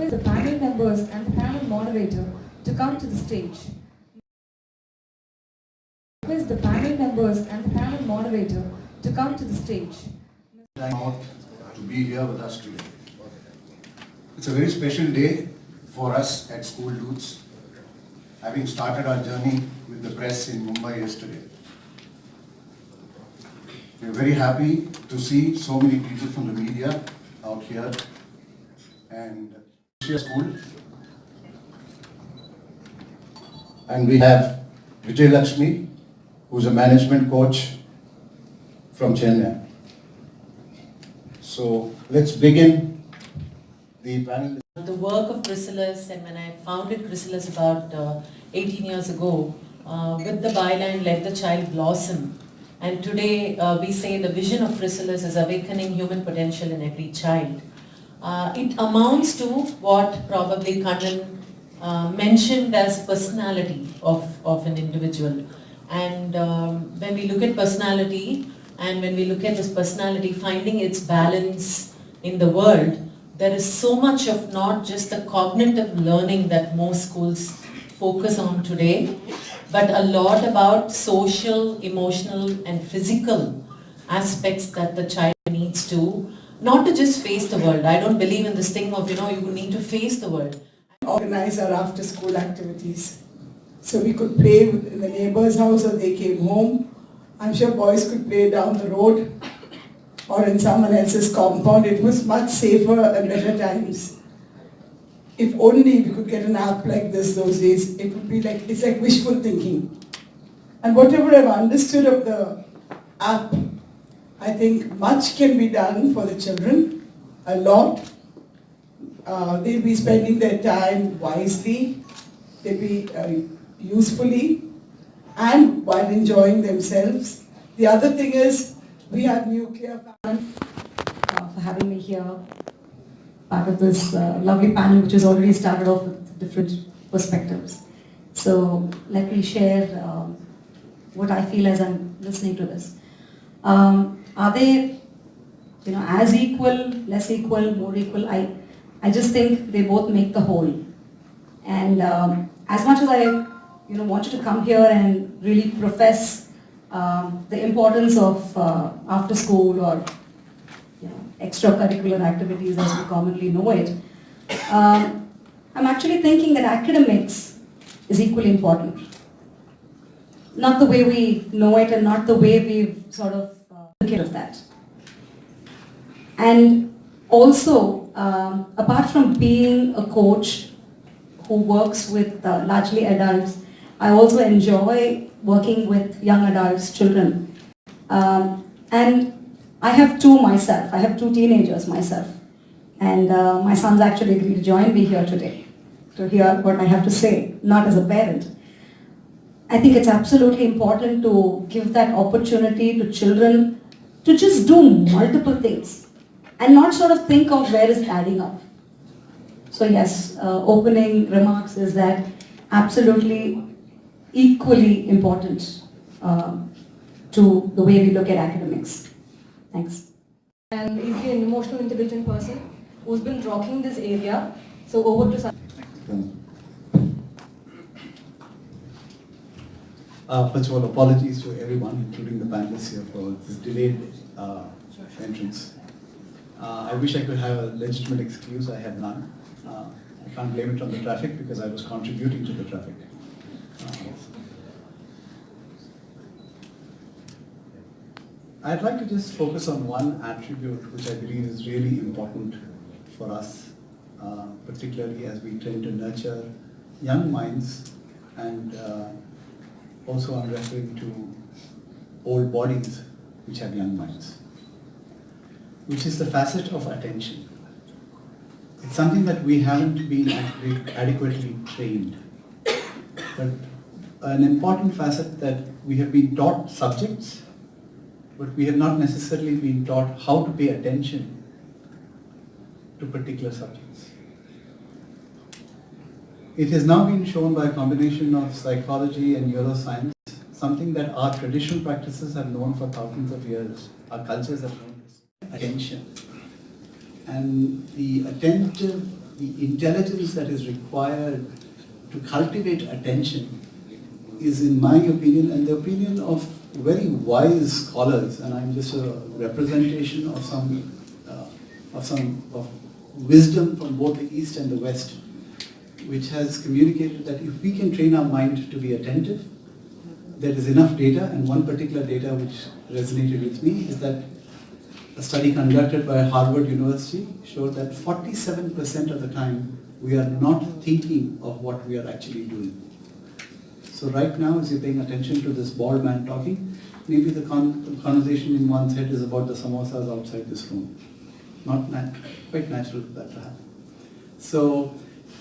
request the panel members and the panel moderator to come to the stage. Request the panel members and the panel moderator to come to the stage. Out to be here with us today. It's a very special day for us at Scooldudes, having started our journey with the press in Mumbai yesterday. We're very happy to see so many people from the media out here and school. And we have Vijay Lakshmi, who's a management coach from Chennai. So let's begin the panel. The work of Chrysalis, and when I founded Chrysalis about 18 years ago, with the byline, let the child blossom. And today we say the vision of Chrysalis is awakening human potential in every child. It amounts to what probably Kannan mentioned as personality of an individual. And when we look at personality, and when we look at this personality finding its balance in the world, there is so much of not just the cognitive learning that most schools focus on today, but a lot about social, emotional and physical aspects that the child needs to, not to just face the world. I don't believe in this thing of, you need to face the world. Organize our after school activities. So we could play in the neighbor's house or they came home. I'm sure boys could play down the road or in someone else's compound. It was much safer and better times. If only we could get an app like this those days, it would be like, it's like wishful thinking. And whatever I've understood of the app, I think much can be done for the children, a lot. They'll be spending their time wisely, they'll be usefully, and while enjoying themselves. The other thing is, we have nuclear For having me here, part of this lovely panel which has already started off with different perspectives. So let me share what I feel as I'm listening to this. Are they, as equal, less equal, more equal? I just think they both make the whole. And as much as I wanted to come here and really profess the importance of after school or extracurricular activities as we commonly know it, I'm actually thinking that academics is equally important. Not the way we know it and not the way we've sort of looked at that. And also, apart from being a coach who works with largely adults, I also enjoy working with young adults, children. And I have two myself. I have two teenagers myself. And my sons actually agreed to join me here today to hear what I have to say, not as a parent. I think it's absolutely important to give that opportunity to children to just do multiple things and not sort of think of where is it adding up. So yes, opening remarks is that absolutely equally important to the way we look at academics. Thanks. And he's an emotional, intelligent person who's been rocking this area. So over to First of all, apologies to everyone, including the panelists here, for this delayed entrance. I wish I could have a legitimate excuse. I have none. I can't blame it on the traffic because I was contributing to the traffic. I'd like to just focus on one attribute which I believe is really important for us, particularly as we tend to nurture young minds, and also I'm referring to old bodies which have young minds, which is the facet of attention. It's something that we haven't been adequately trained, but an important facet that we have been taught subjects, but we have not necessarily been taught how to pay attention to particular subjects. It has now been shown by a combination of psychology and neuroscience, something that our traditional practices have known for thousands of years, our cultures have known this, attention. And the attentive the intelligence that is required to cultivate attention is, in my opinion, and the opinion of very wise scholars, and I'm just a representation of some wisdom from both the East and the West, which has communicated that if we can train our mind to be attentive, there is enough data, and one particular data which resonated with me is that a study conducted by Harvard University showed that 47% of the time we are not thinking of what we are actually doing. So right now, as you're paying attention to this bald man talking, maybe the conversation in one's head is about the samosas outside this room. Not quite natural for that to happen. So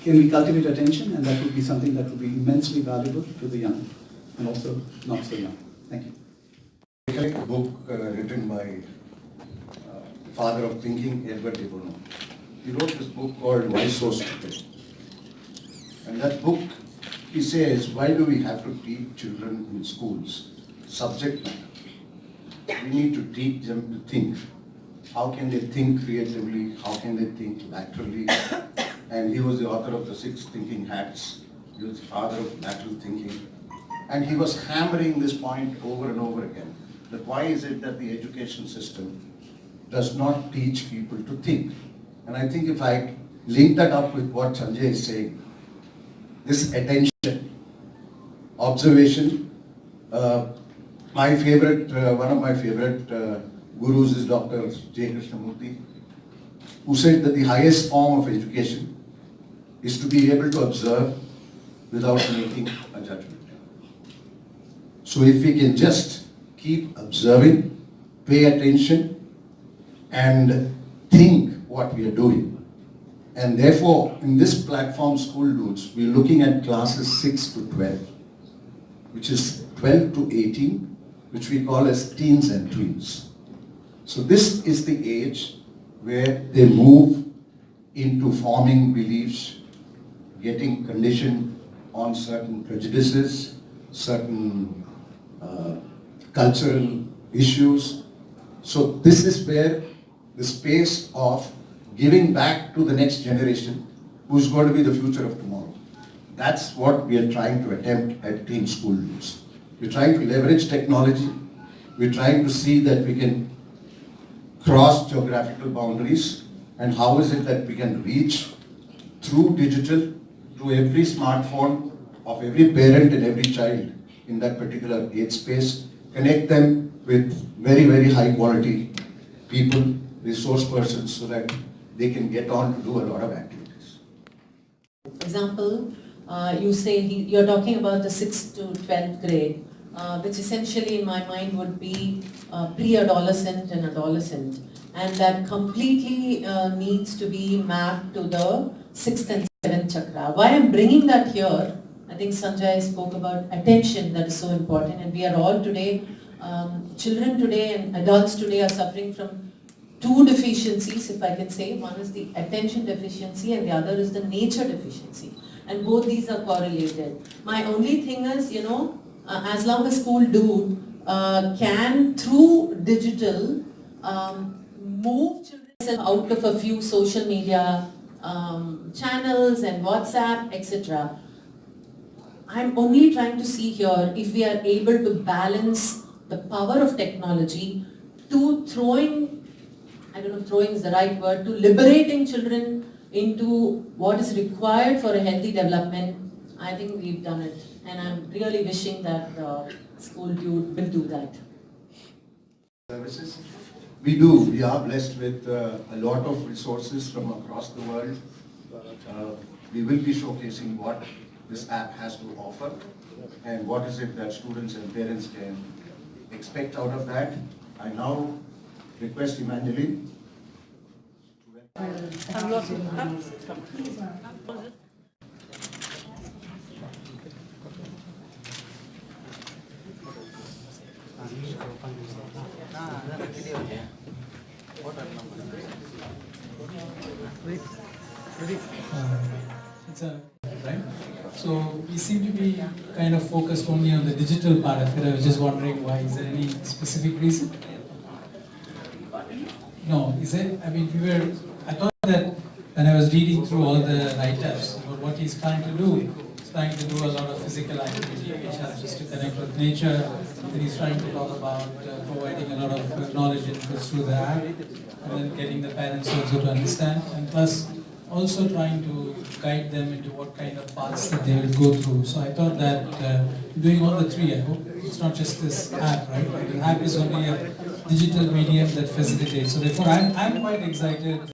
can we cultivate attention, and that would be something that would be immensely valuable to the young and also not so young. Thank you. I like a book written by father of thinking, Edward de Bono. He wrote this book called Why So Stupid? And that book, he says, why do we have to teach children in schools subject matter? We need to teach them to think. How can they think creatively? How can they think laterally? And he was the author of the 6 Thinking Hats. He was the father of lateral thinking. And he was hammering this point over and over again. That why is it that the education system does not teach people to think? And I think if I link that up with what Sanjay is saying, this attention, observation, my favorite, one of my favorite gurus is Dr. J. Krishnamurti, who said that the highest form of education is to be able to observe without making a judgment. So if we can just keep observing, pay attention, and think what we are doing. And therefore, in this platform, Scooldudes, we're looking at classes 6 to 12, which is 12 to 18, which we call as teens and tweens. So this is the age where they move into forming beliefs, getting conditioned on certain prejudices, certain cultural issues. So this is where the space of giving back to the next generation who's going to be the future of tomorrow. That's what we are trying to attempt at Teen Scooldudes. We're trying to leverage technology. We're trying to see that we can cross geographical boundaries, and how is it that we can reach through digital to every smartphone of every parent and every child in that particular age space, connect them with very, very high quality people, resource persons, so that they can get on to do a lot of activities. For example, you say you're talking about the 6th to 12th grade, which essentially in my mind would be pre-adolescent and adolescent, and that completely needs to be mapped to the 6th and 7th chakra. Why I'm bringing that here, I think Sanjay spoke about attention, that is so important, and we are all today, children today and adults today are suffering from 2 deficiencies, if I can say. One is the attention deficiency and the other is the nature deficiency. And both these are correlated. My only thing is, as long as Scooldude can, through digital, move children out of a few social media channels and WhatsApp, etc. I'm only trying to see here if we are able to balance the power of technology to throwing, I don't know if throwing is the right word, to liberating children into what is required for a healthy development. I think we've done it, and I'm really wishing that Scooldude will do that. Services. We do. We are blessed with a lot of resources from across the world. We will be showcasing what this app has to offer and what is it that students and parents can expect out of that. I now request Evangeline. Right? So we seem to be kind of focused only on the digital part of it. I was just wondering why. Is there any specific reason? No, is it? I mean, I thought that when I was reading through all the write-ups about what he's trying to do, he's trying to do a lot of physical activity which helps us to connect with nature. And he's trying to talk about providing a lot of knowledge inputs through the app, and then getting the parents also to understand, and plus also trying to guide them into what kind of paths that they will go through. So I thought that doing all the three, I hope it's not just this app, right? The app is only a digital medium that facilitates. So therefore I'm quite excited.